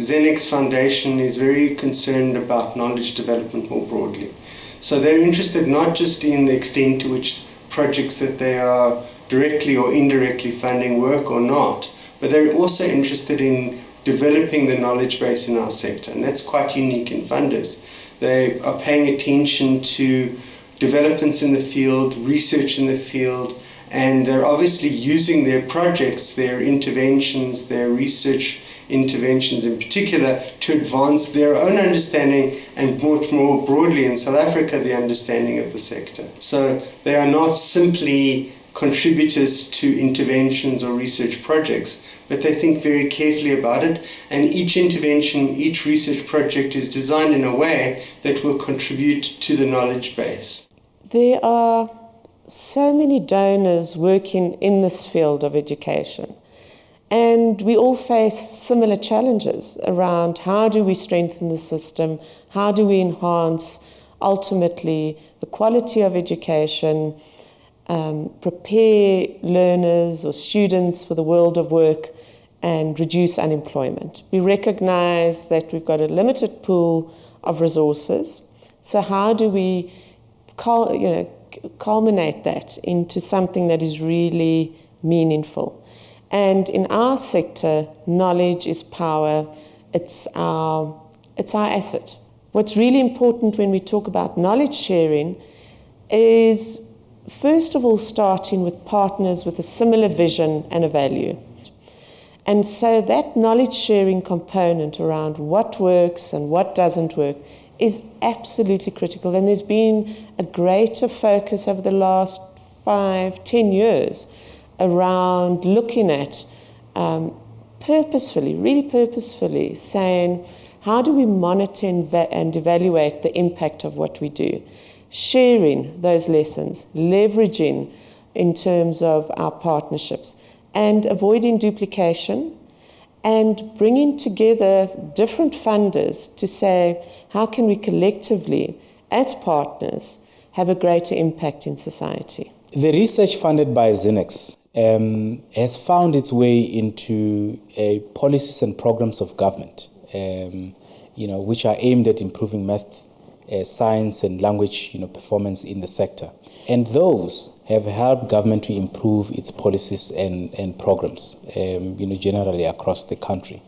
Zenex Foundation is very concerned about knowledge development more broadly. So they're interested not just in the extent to which projects that they are directly or indirectly funding work or not, but they're also interested in developing the knowledge base in our sector, and that's quite unique in funders. They are paying attention to developments in the field, research in the field, and they're obviously using their projects, their interventions, their research interventions in particular, to advance their own understanding and much more broadly in South Africa, the understanding of the sector. So they are not simply contributors to interventions or research projects, but they think very carefully about it, and each intervention, each research project is designed in a way that will contribute to the knowledge base. There are so many donors working in this field of education, and we all face similar challenges around how do we strengthen the system, how do we enhance ultimately the quality of education, prepare learners or students for the world of work, and reduce unemployment. We recognize that we've got a limited pool of resources, so how do we culminate that into something that is really meaningful? And in our sector, knowledge is power. It's our asset. What's really important when we talk about knowledge sharing is, first of all, starting with partners with a similar vision and a value. And so that knowledge sharing component around what works and what doesn't work is absolutely critical. And there's been a greater focus over the last 5-10 years around looking at really purposefully saying, how do we monitor and evaluate the impact of what we do? Sharing those lessons, leveraging in terms of our partnerships, and avoiding duplication, and bringing together different funders to say, how can we collectively, as partners, have a greater impact in society? The research funded by Zenex has found its way into policies and programs of government, which are aimed at improving math, science and language performance in the sector. And those have helped government to improve its policies and programs, generally across the country.